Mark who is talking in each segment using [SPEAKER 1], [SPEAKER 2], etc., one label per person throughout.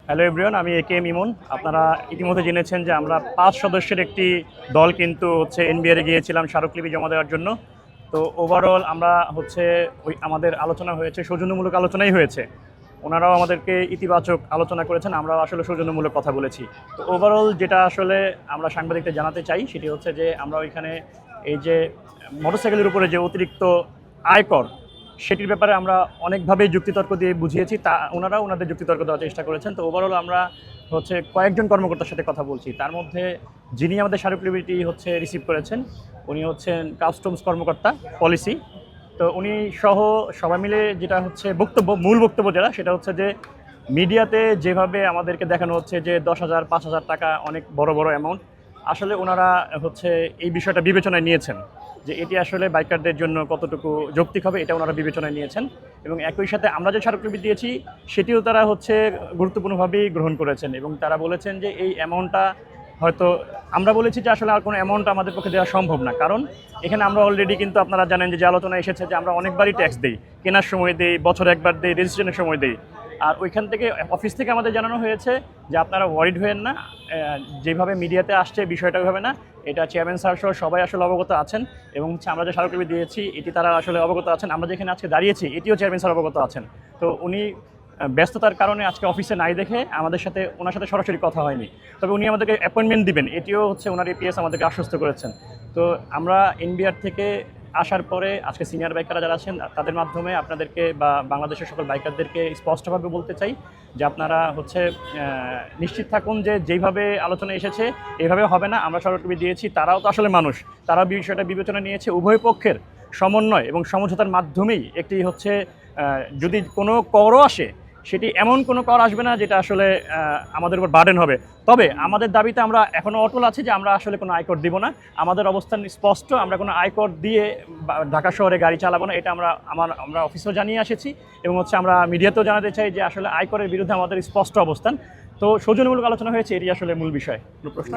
[SPEAKER 1] Hello everyone, আমি এ K M ইমন। আপনারা ইতিমধ্যে জেনেছেন যে আমরা 5 সদস্যের একটি দল কিন্তু এনবিআরে গিয়েছিলাম স্মারকলিপি জমা দেওয়ার জন্য। তো ওভারঅল আমরা আমাদের আলোচনা হয়েছে, সৌজন্যমূলক আলোচনাই হয়েছে। ওনারাও আমাদেরকে ইতিবাচক আলোচনা করেছেন, আমরাও আসলে সৌজন্যমূলক কথা বলেছি। তো ওভারঅল যেটা আসলে আমরা সাংবাদিকদের জানাতে চাই সেটি হচ্ছে যে আমরা ওইখানে এই যে মোটরসাইকেলের উপরে যে অতিরিক্ত আয়কর, সেটির ব্যাপারে আমরা অনেকভাবেই যুক্তিতর্ক দিয়ে বুঝিয়েছি, তা ওনারাও ওনাদের যুক্তিতর্ক দেওয়ার চেষ্টা করেছেন। তো ওভারঅল আমরা কয়েকজন কর্মকর্তার সাথে কথা বলছি। তার মধ্যে যিনি আমাদের স্মারকলিপিটি রিসিভ করেছেন উনি হচ্ছেন কাস্টমস কর্মকর্তা পলিসি। তো উনি সহ সবাই মিলে যেটা মূল বক্তব্য যেটা সেটা হচ্ছে যে মিডিয়াতে যেভাবে আমাদেরকে দেখানো হচ্ছে যে 10,000 5,000 টাকা অনেক বড় বড় অ্যামাউন্ট, আসলে ওনারা এই বিষয়টা বিবেচনায় নিয়েছেন যে এটি আসলে বাইকারদের জন্য কতটুকু যৌক্তিক হবে, এটা ওনারা বিবেচনায় নিয়েছেন। এবং একই সাথে আমরা যে স্মারকলিপি দিয়েছি সেটিও তারা গুরুত্বপূর্ণভাবেই গ্রহণ করেছেন এবং তারা বলেছেন যে এই অ্যামাউন্টটা হয়তো আমরা বলেছি যে আসলে আর কোনো অ্যামাউন্ট আমাদের পক্ষে দেওয়া সম্ভব না, কারণ এখানে আমরা অলরেডি কিন্তু আপনারা জানেন যে আলোচনা এসেছে যে আমরা অনেকবারই ট্যাক্স দিই, কেনার সময় দিই, বছরে একবার দিই, রেজিস্ট্রেশনের সময় দিই। আর ওইখান থেকে অফিস থেকে আমাদের জানানো হয়েছে যে আপনারা ওয়ারিড হয়েন না, যেভাবে মিডিয়াতে আসছে বিষয়টা ওইভাবে না, এটা চেয়ারম্যান স্যার সহ সবাই আসলে অবগত আছেন এবং আমরা যে স্মারকলিপি দিয়েছি এটি তারা আসলে অবগত আছেন। আমরা যেখানে আজকে দাঁড়িয়েছি এটিও চেয়ারম্যান স্যার অবগত আছেন। তো উনি ব্যস্ততার কারণে আজকে অফিসে নাই দেখে ওনার সাথে সরাসরি কথা হয়নি, তবে উনি আমাদেরকে অ্যাপয়েন্টমেন্ট দিবেন এটিও ওনার এপিএস আমাদেরকে আশ্বস্ত করেছেন। তো আমরা এনবিআর থেকে আসার পরে আজকে সিনিয়র বাইকাররা যারা আছেন তাদের মাধ্যমে আপনাদেরকে বা বাংলাদেশের সকল বাইকারদেরকে স্পষ্টভাবে বলতে চাই যে আপনারা নিশ্চিত থাকুন যে যেইভাবে আলোচনা এসেছে এইভাবে হবে না। আমরা স্মারকলিপি দিয়েছি, তারাও তো আসলে মানুষ, তারাও বিষয়টা বিবেচনা নিয়েছে। উভয় পক্ষের সমন্বয় এবং সমঝোতার মাধ্যমেই একটি যদি কোনো করও আসে সেটি এমন কোনো কর আসবে না যেটা আসলে আমাদের উপর বার্ডেন হবে। তবে আমাদের দাবিতে আমরা এখনও অটল আছি যে আমরা আসলে কোনো আয়কর দিব না। আমাদের অবস্থান স্পষ্ট, আমরা কোনো আয়কর দিয়ে ঢাকা শহরে গাড়ি চালাবো না, এটা আমরা অফিসেও জানিয়ে এসেছি এবং আমরা মিডিয়াতেও জানাতে চাই যে আসলে আয়করের বিরুদ্ধে আমাদের স্পষ্ট অবস্থান। তো সৌজন্যমূলক আলোচনা হয়েছে, এটি আসলে মূল বিষয়। প্রশ্ন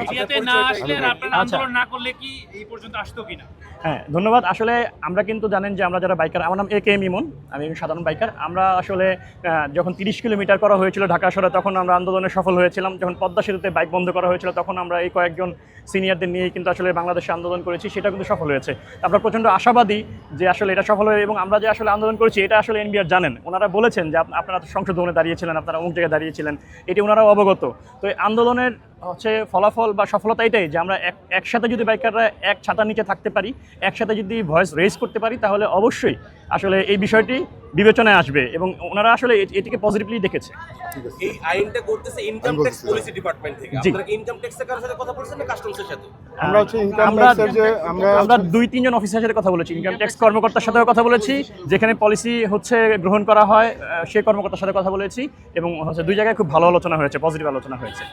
[SPEAKER 1] হ্যাঁ, ধন্যবাদ। আসলে আমরা কিন্তু জানেন যে আমরা যারা বাইকার, আমার নাম এ কে এম ইমন, আমি সাধারণ বাইকার। আমরা আসলে যখন 30 কিলোমিটার করা হয়েছিল ঢাকা শহরে তখন আমরা আন্দোলনে সফল হয়েছিলাম। যখন পদ্মা সেতুতে বাইক বন্ধ করা হয়েছিল তখন আমরা এই কয়েকজন সিনিয়রদের নিয়ে কিন্তু আসলে বাংলাদেশে আন্দোলন করেছি, সেটা কিন্তু সফল হয়েছে। আমরা প্রচণ্ড আশাবাদী যে আসলে এটা সফল হয়ে, এবং আমরা যে আসলে আন্দোলন করেছি এটা আসলে এনবিআর জানেন। ওনারা বলেছেন যে আপনারা সংসদ ভবনে দাঁড়িয়েছিলেন, আপনারা অমুক জায়গায় দাঁড়িয়েছিলেন, এটি ওনারাও অবগত। তো এই আন্দোলনের ফলাফল বা সফলতা এটাই যে আমরা একসাথে যদি বাইকাররা এক ছাতার নিচে থাকতে পারি, একসাথে যদি ভয়েস রেজ করতে পারি, তাহলে অবশ্যই আসলে এই বিষয়টি বিবেচনায় আসবে এবং ওনারা আসলে এটিকে পজিটিভলি দেখেছে।
[SPEAKER 2] এই আইনটা করতেছে ইনকাম ট্যাক্স পলিসি ডিপার্টমেন্ট থেকে। আপনারা কি ইনকাম ট্যাক্সের কারোর সাথে কথা বলছেন না কাস্টমসের সাথে?
[SPEAKER 1] আমরা 2-3 জন অফিসারের সাথে কথা বলেছি, ইনকাম ট্যাক্স কর্মকর্তার সাথেও কথা বলেছি, যেখানে পলিসি গ্রহণ করা হয় সেই কর্মকর্তার সাথে কথা বলেছি এবং দুই জায়গায় খুব ভালো আলোচনা হয়েছে, পজিটিভ আলোচনা হয়েছে।